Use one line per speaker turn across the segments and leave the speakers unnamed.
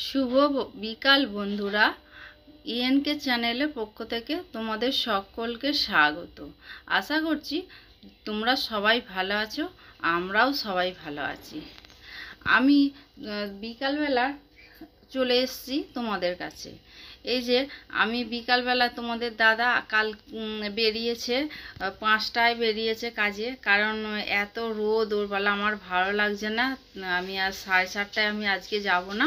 শুভ বিকাল বন্ধুরা, ইএনকে চ্যানেলের পক্ষ থেকে তোমাদের সকলকে স্বাগত। আশা করছি তোমরা সবাই ভালো আছো, আমরাও সবাই ভালো আছি। আমি বিকালবেলা চলে এসেছি তোমাদের কাছে। এই যে আমি বিকালবেলা তোমাদের দাদা কাল বেরিয়েছে, 5টায় বেরিয়েছে কাজে, কারণ এত রোদ ওরবেলা আমার ভালো লাগছে না। আমি আর 7:30টায় আমি আজকে যাব না,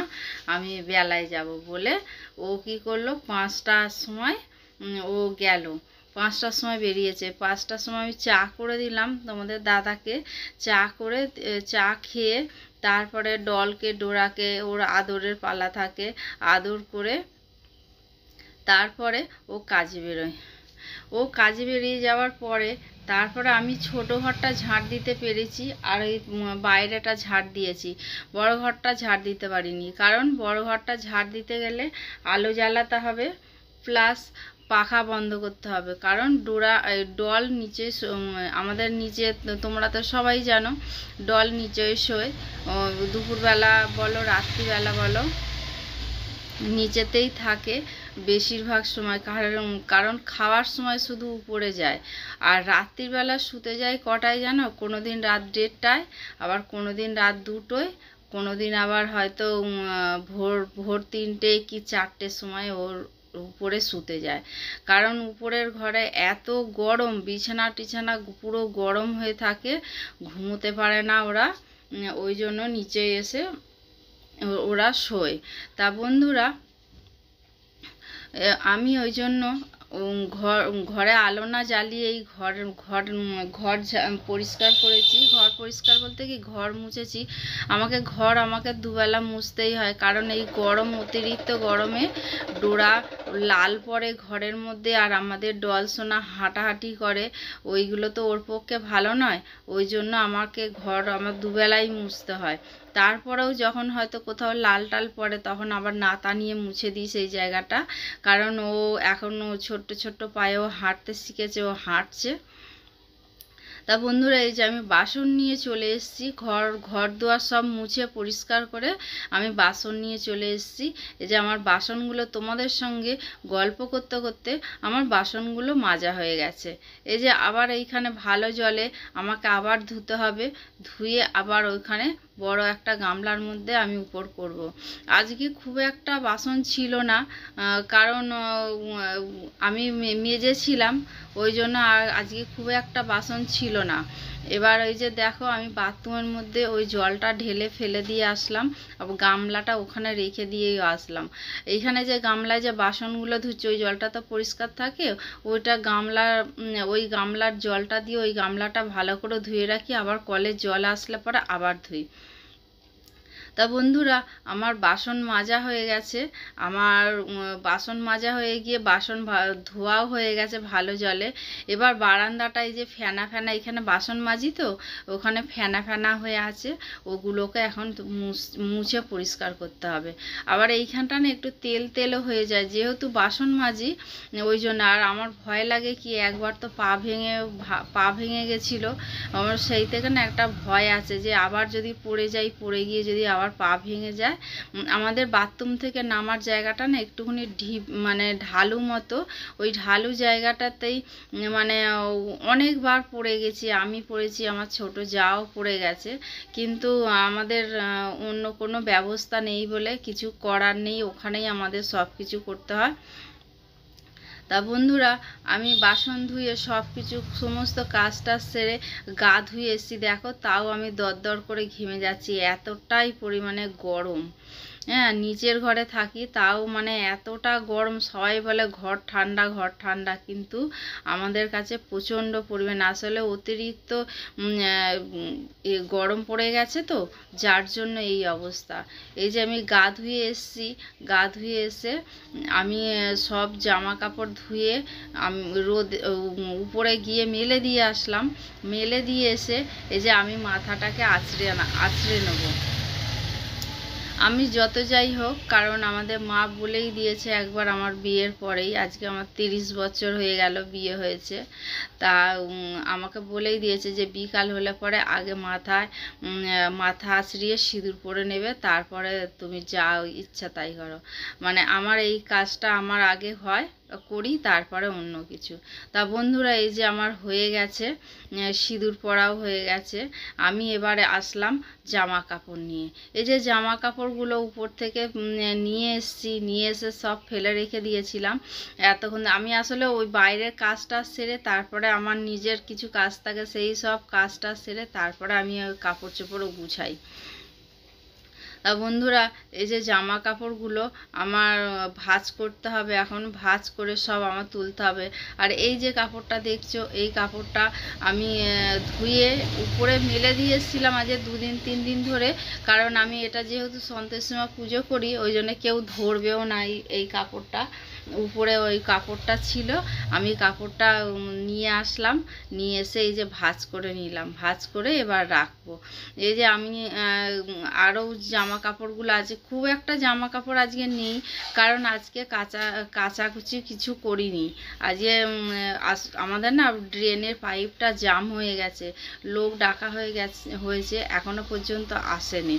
আমি বেলায় যাব বলে ও কি করলো, 5টার সময় ও গেল। 5টার সময় বেরিয়েছে। 5টার সময় আমি চা করে দিলাম তোমাদের দাদাকে। চা খেয়ে তারপরে ডলকে ডোরাকে ওর আদরের পালা থাকে, আদর করে তারপরে ও কাজে বেরোয়। ও কাজে বেরিয়ে যাওয়ার পরে তারপরে আমি ছোট ঘরটা ঝাড় দিতে পেরেছি, আর এই বাইরেটা ঝাড় দিয়েছি। বড় ঘরটা ঝাড় দিতে পারিনি, কারণ বড় ঘরটা ঝাড় দিতে গেলে আলো জ্বালাতে হবে, প্লাস পাখা বন্ধ করতে হবে। কারণ ডল নিচে, আমাদের নিচে তোমরা তো সবাই জানো ডল নিচে শোয়। দুপুরবেলা বলো রাত্রিবেলা বলো নিচেতেই থাকে বেশিরভাগ সময়। কারণ খাওয়ার সময় শুধু উপরে যায়, আর রাত্রিবেলা শুতে যায় কটায় জানো? কোনো দিন রাত 1:30টায়, আবার কোনো দিন রাত 2টোয়, কোনো দিন আবার হয়তো ভোর 3টে কি 4টের সময় ওর উপরে শুতে যায়। কারণ উপরের ঘরে এত গরম, বিছানা টিছানা পুরো গরম হয়ে থাকে, ঘুমোতে পারে না ওরা, ওই জন্য নিচে এসে ওরা শোয়। তা বন্ধুরা, আমি ওই জন্য ঘরে আলো না জ্বালিয়েই ঘর পরিষ্কার করেছি। ঘর পরিষ্কার বলতে কি, ঘর মুছেছি। আমাকে দুবেলা মুছতেই হয়, কারণ এই গরম, অতিরিক্ত গরমে ডোরা লাল পড়ে ঘরের মধ্যে, আর আমাদের ডল সোনা হাঁটাহাঁটি করে, ওইগুলো তো ওর পক্ষে ভালো নয়। ওই জন্য আমাকে আমার দুবেলাই মুছতে হয়। তারপরেও যখন হয়তো কোথাও লাল টাল পড়ে, তখন আবার নাতা নিয়ে মুছে দিই সেই জায়গাটা, কারণ ও এখনও ছোট্ট ছোট্ট পায়েও হাঁটতে শিখেছে, ও হাঁটছে। তা বন্ধুরা, এই যে আমি বাসন নিয়ে চলে এসেছি, ঘর দুয়ার সব মুছে পরিষ্কার করে আমি বাসন নিয়ে চলে এসেছি। এই যে আমার বাসনগুলো তোমাদের সঙ্গে গল্প করতে করতে আমার বাসনগুলো মাজা হয়ে গেছে। এই যে আবার এইখানে ভালো জলে আমাকে আবার ধুতে হবে, ধুয়ে আবার ওইখানে বড় একটা গামলার মধ্যে আমি উপর করব। আজকে খুব একটা বাসন ছিল না, কারণ আমি মেজেছিলাম, ওই জন্য আর আজকে খুব একটা বাসন ছিল না। এবার ওই যে দেখো, আমি বাথরুমের মধ্যে ওই জলটা ঢেলে ফেলে দিয়ে আসলাম, আবার গামলাটা ওখানে রেখে দিয়েই আসলাম। এইখানে যে গামলায় যে বাসনগুলো ধুচ্ছি, ওই জলটা তো পরিষ্কার থাকে, ওই গামলার জলটা দিয়ে ওই গামলাটা ভালো করে ধুয়ে রাখি, আবার কলের জল আসলে পরে আবার ধুই। তা বন্ধুরা, আমার বাসন মাজা হয়ে গেছে। আমার বাসন মাজা হয়ে গিয়ে বাসন ধোয়াও হয়ে গেছে ভালো জলে। এবার বারান্দাটায় যে ফেনা এখানে বাসন মাজি তো, ওখানে ফেনা হয়ে আছে, ওগুলোকে এখন মুছে পরিষ্কার করতে হবে। আবার এইখানটা না একটু তেলও হয়ে যায়, যেহেতু বাসন মাজি ওই জন্য। আর আমার ভয় লাগে কি, একবার তো পা ভেঙে গেছিলো আমার, সেই থেকে না একটা ভয় আছে যে আবার যদি পড়ে গিয়ে যদি আবার পা ভেঙে যায়। আমাদের বাথরুম থেকে নামার জায়গাটা না একটুখানি মানে ঢালু মতো, ওই ঢালু জায়গাটাতেই মানে অনেকবার পড়ে গেছি, আমি পড়েছি, আমার ছোট জাও পড়ে গেছে, কিন্তু আমাদের অন্য কোনো ব্যবস্থা নেই বলে কিছু করার নেই, ওখানেই আমাদের সব কিছু করতে হয়। তা বন্ধুরা, আমি বাসন ধুয়ে সব কিছু সমস্ত কাজটা সেরে গা ধুয়ে এসেছি, দেখো তাও আমি দরদর করে ঘেমে যাচ্ছি, এতটাই পরিমাণে গরম। হ্যাঁ, নিচের ঘরে থাকি, তাও মানে এতটা গরম। সবাই বলে ঘর ঠান্ডা, কিন্তু আমাদের কাছে প্রচণ্ড পরিমাণ, আসলে অতিরিক্ত গরম পড়ে গেছে তো, যার জন্য এই অবস্থা। এই যে আমি গা ধুয়ে এসে আমি সব জামা কাপড় ধুয়ে আমি উপরে গিয়ে মেলে দিয়ে আসলাম। মেলে দিয়ে এসে এই যে আমি মাথাটাকে আঁচড়ে নেবো। আমি যত যাই হোক, কারণ আমাদের মা বলেই দিয়েছে একবার আমার বিয়ের পরেই, আজকে আমার 30 বছর হয়ে গেল বিয়ে হয়েছে, তা আমাকে বলেই দিয়েছে যে বিকাল হলে পরে আগে মাথা আঁচড়িয়ে সিঁদুর পরে নেবে, তারপরে তুমি যা ইচ্ছা তাই করো। মানে আমার এই কাজটা আমার আগে হয়, করি, তারপরে অন্য কিছু। তা বন্ধুরা, এই যে আমার হয়ে গেছে, সিঁদুর পরাও হয়ে গেছে। আমি এবারে আসলাম জামা কাপড় নিয়ে। এই যে জামা কাপড়গুলো উপর থেকে নিয়ে এসে সব ফেলে রেখে দিয়েছিলাম এতক্ষণ। আমি আসলে ওই বাইরের কাজটা সেরে তারপরে আমার নিজের কিছু কাজ থাকে, সেই সব কাজটা সেরে তারপরে আমি ওই কাপড় চোপড়ও গুছাই। তা বন্ধুরা, এই যে জামা কাপড়গুলো আমার ভাঁজ করতে হবে, এখন ভাঁজ করে সব আমার তুলতে হবে। আর এই যে কাপড়টা দেখছো, এই কাপড়টা আমি ধুয়ে উপরে মেলে দিয়ে এসেছিলাম আজ 2 দিন 3 দিন ধরে, কারণ আমি এটা যেহেতু সন্তোষী মা পুজো করি, ওই জন্য কেউ ধরবেও না এই কাপড়টা। উপরে ওই কাপড়টা ছিল, আমি কাপড়টা নিয়ে আসলাম, নিয়ে এসে এই যে ভাঁজ করে নিলাম, ভাঁজ করে এবার রাখবো। এই যে আমি আরও জামা কাপড়গুলো আছে, খুব একটা জামা কাপড় আজকে নেই, কারণ আজকে কাচাকুচি কিছু করিনি। আজকে আমাদের না ড্রেনের পাইপটা জাম হয়ে গেছে, লোক ডাকা হয়েছে, এখনো পর্যন্ত আসেনি।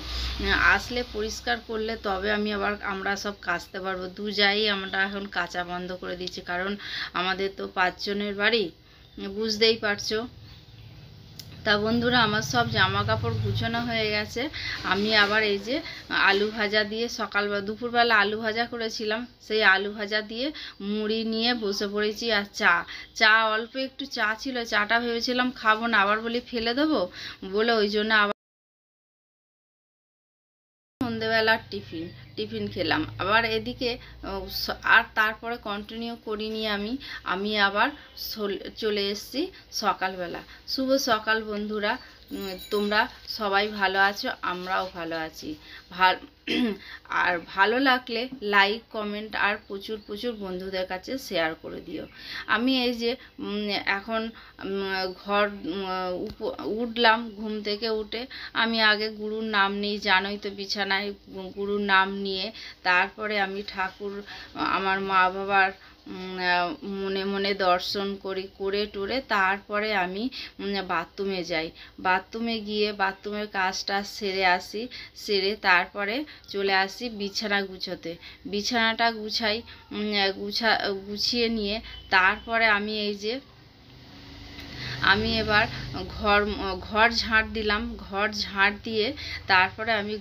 আসলে পরিষ্কার করলে তবে আমরা সব কাচতে পারবো। আমরা এখন কাচা বন্ধ করে দিচ্ছি, কারণ আমাদের তো 5 জনের বাড়ি, বুঝতেই পারছো। তা বন্ধুরা, আমার সব জামা কাপড় গুছানো হয়ে গেছে। আমি আবার এই যে আলু ভাজা দিয়ে দুপুরবেলা আলু ভাজা করেছিলাম, সেই আলু ভাজা দিয়ে মুড়ি নিয়ে বসে পড়েছি। আর চা অল্প একটু চা ছিল, চাটা ভেবেছিলাম খাবো না, আবার বলি ফেলে দেবো বলে, ওই জন্য আবার সন্ধেবেলার টিফিন খেলাম। আবার এদিকে আর তারপরে কন্টিনিউ করিনি, আমি আবার চলে এসেছি সকালবেলা। শুভ সকাল বন্ধুরা, তোমরা সবাই ভালো আছো, আমরাও ভালো আছি। আর ভালো লাগলে লাইক কমেন্ট আর প্রচুর প্রচুর বন্ধুদের কাছে শেয়ার করে দিও। আমি এই যে এখন উঠলাম, ঘুম থেকে উঠে আমি আগে গুরুর নাম নিই, জানোই তো, বিছানায় গুরুর নাম নিয়ে তারপরে আমি আমার মা বাবার মনে মনে দর্শন করে টরে তারপরে আমি বাথরুমে যাই। বাথরুমে গিয়ে বাথরুমের কাজটা সেরে তারপরে চলে আসি বিছানা বিছানাটা গুছিয়ে নিয়ে তারপরে আমি এবার ঘর ঝাঁট দিলাম। ঘর ঝাঁট দিয়ে তারপরে আমি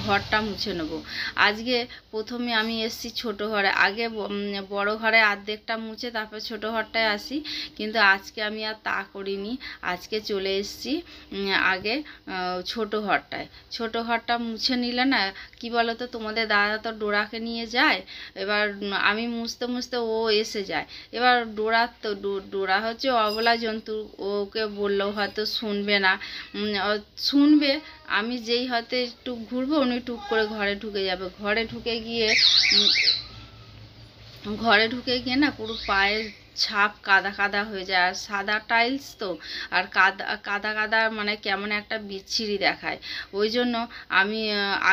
ঘরটা মুছে নেব। আজকে প্রথমে আমি এসেছি ছোটো ঘরে, আগে বড় ঘরে অর্ধেকটা মুছে তারপর ছোটো ঘরটায় আসি, কিন্তু আজকে আমি আর তা করিনি। আজকে চলে এসেছি আগে ছোটো ঘরটা মুছে নিলে না, কি বলো তো, তোমাদের দাদা তো ডোরাকে নিয়ে যায়, এবার আমি মুছতে মুছতে ও এসে যায়। এবার ডোরা হচ্ছে অবলা জন্তু, ওকে বললেও হয়তো শুনবে না, শুনবে আমি যেই হয়তো একটু ঘুরবো, উনি টুক করে ঘরে ঢুকে যাবে। ঘরে ঢুকে গিয়ে না পুরো পায়ের ছাপ কাদা হয়ে যায়, আর সাদা টাইলস তো, আর কাদা মানে কেমন একটা বিচ্ছিরি দেখায়। ওই জন্য আমি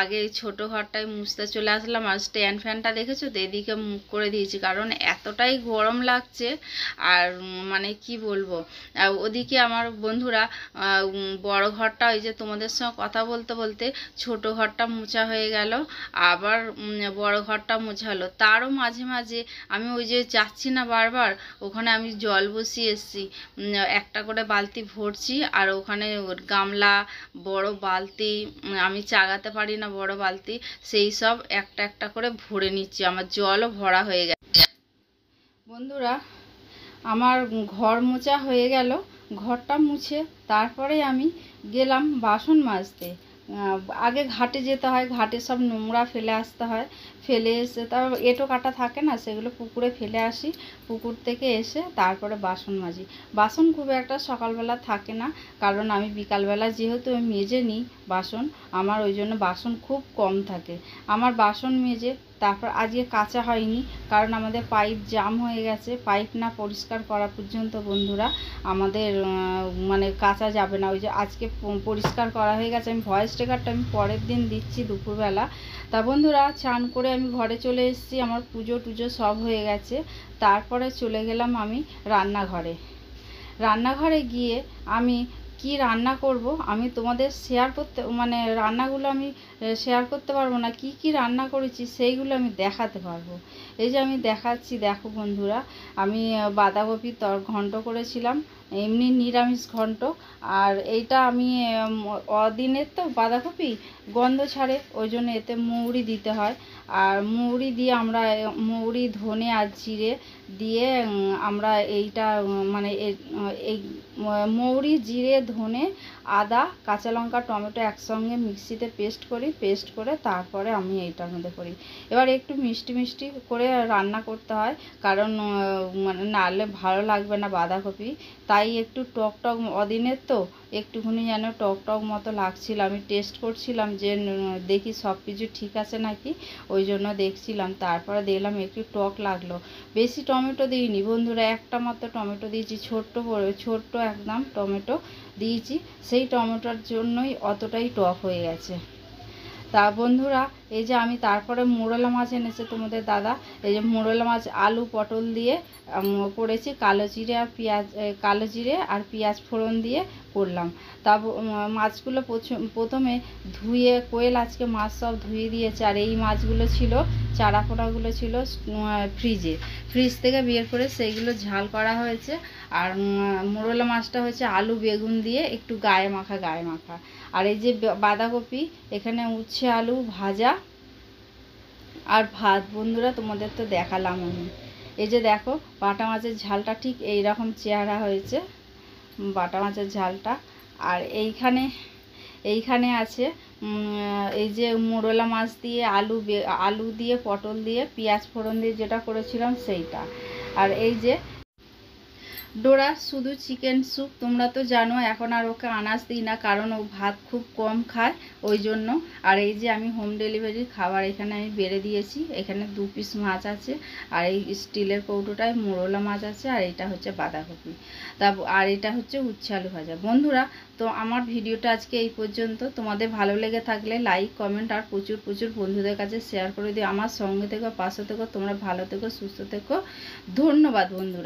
আগে ছোটো ঘরটায় মুছতে চলে আসলাম। আর স্ট্যান্ড ফ্যানটা দেখেছো তো, এদিকে মুখ করে দিয়েছি, কারণ এতটাই গরম লাগছে। আর মানে কি বলবো, ওদিকে আমার বন্ধুরা বড় ঘরটা, ওই যে তোমাদের সঙ্গে কথা বলতে বলতে ছোটো ঘরটা মোছা হয়ে গেল, আবার বড় ঘরটা মোছা হলো। তারও মাঝে মাঝে আমি ওই যে যাচ্ছি না বারবার, ওখানে আমি জল বসিয়ে এসেছি, একটা করে বালতি ভরছি, আর ওখানে গামলা, বড় বালতি, আমি চাগাতে পারি না বড় বালতি, সেই সব একটা একটা করে ভরে নিচ্ছি। আমার জলও ভরা হয়ে গেছে। বন্ধুরা, আমার ঘর মোছা হয়ে গেল। ঘরটা মুছে তারপরে আমি গেলাম বাসন মাজতে। আগে ঘাটে যেতে হয়, ঘাটে সব নোংরা ফেলে আসতে হয়, ফেলে এসে তারপর এঁটো কাটা থাকে না, সেগুলো পুকুরে ফেলে আসি। পুকুর থেকে এসে তারপরে বাসন মাজি। বাসন খুব একটা সকালবেলা থাকে না, কারণ আমি বিকালবেলা যেহেতু মেজে নিই বাসন, আমার ওই জন্য বাসন খুব কম থাকে। আমার বাসন মেজে তারপর আজকে কাচা হয়নি, কারণ আমাদের পাইপ জাম হয়ে গেছে। পাইপ না পরিষ্কার করা পর্যন্ত বন্ধুরা আমাদের মানে কাচা যাবে না। ওই যে আজকে পরিষ্কার করা হয়ে গেছে। আমি ভয়েস রেকর্ডটা আমি পরের দিন দিচ্ছি দুপুরবেলা। তা বন্ধুরা চান করে আমি ঘরে চলে এসেছি, আমার পুজো টুজো সব হয়ে গেছে। তারপরে চলে গেলাম আমি রান্নাঘরে গিয়ে আমি কি রান্না করব আমি তোমাদের শেয়ার করতে, মানে রান্নাগুলো আমি শেয়ার করতে পারবো না, কি কি রান্না করেছি সেইগুলো আমি দেখাতে পারবো। এই যে আমি দেখাচ্ছি, দেখো বন্ধুরা, আমি বাঁধাকপি ঘন্ট করেছিলাম, এমনি নিরামিষ ঘন্ট। আর এইটা আমি অদিনের তো বাঁধাকপি গন্ধ ছাড়ে, ওই জন্য এতে মৌরি দিতে হয়। আর মৌরি দিয়ে আমরা মৌরি ধনে আর জিরে দিয়ে আমরা এইটা মানে এই মৌরি জিরে ধনে আদা কাঁচা লঙ্কা টমেটো একসঙ্গে মিক্সিতে পেস্ট করি, পেস্ট করে তারপরে আমি এইটার মধ্যে করি। এবার একটু মিষ্টি মিষ্টি করে রান্না করতে হয়, কারণ মানে নাহলে ভালো লাগবে না বাঁধাকপি। তাই একটু টক টক, অদিনের তো একটুখানি যেন টক টক মতো লাগছিল। আমি টেস্ট করছিলাম যে দেখি সব কিছু ঠিক আছে নাকি, ওই জন্য দেখছিলাম। তারপরে দেখলাম একটু টক লাগলো। বেশি টমেটো দিইনি বন্ধুরা, একটা মাত্র টমেটো দিয়েছি, ছোট্ট একদম টমেটো দিয়েছি। সেই টমেটোর জন্যই অতটাই টক হয়ে গেছে। তা বন্ধুরা এই যে আমি তারপরে মোরলা মাছ এনেছে তোমাদের দাদা, এই যে মোরলা মাছ আলু পটল দিয়ে করেছি, কালো জিরে আর পেঁয়াজ ফোড়ন দিয়ে করলাম। তা মাছগুলো প্রথমে ধুয়ে, কোয়েল আজকে মাছ সব ধুয়ে দিয়েছে। আর এই মাছগুলো ছিল, চারাপোনাগুলো ছিল ফ্রিজ থেকে বের করে সেইগুলো ঝাল করা হয়েছে। আর মোরলা মাছটা হচ্ছে আলু বেগুন দিয়ে একটু গায়ে মাখা। আর এই যে বাঁধাকপি, এখানে উচ্ছে আলু ভাজা আর ভাত। বন্ধুরা তোমাদের তো দেখালাম আমি। এই যে দেখো বাটা মাছের ঝালটা ঠিক এই রকম চেহারা হয়েছে বাটা মাছের ঝালটা। আর এইখানে আছে এই যে মোরলা মাছ দিয়ে আলু দিয়ে পটল দিয়ে পেঁয়াজ ফোড়ন দিয়ে যেটা করেছিলাম সেইটা। আর এই যে ডোরা শুধু চিকেন স্যুপ, তোমরা তো জানো এখন আর ওকে আনাজ দিই না, কারণ ও ভাত খুব কম খায় ওই জন্য। আর এই যে আমি হোম ডেলিভারির খাবার এখানে আমি বেড়ে দিয়েছি। এখানে 2 পিস মাছ আছে, আর এই স্টিলের কৌটোটায় মোরলা মাছ আছে, আর এটা হচ্ছে বাঁধাকপি, আর এটা হচ্ছে উচ্ছে আলু ভাজা। বন্ধুরা তো আমার ভিডিওটা আজকে এই পর্যন্ত। তোমাদের ভালো লেগে থাকলে লাইক কমেন্ট আর প্রচুর বন্ধুদের কাছে শেয়ার করে দিও। আমার সঙ্গে থেকো, পাশে থেকো, তোমরা ভালো থেকো, সুস্থ থেকো। ধন্যবাদ বন্ধুরা।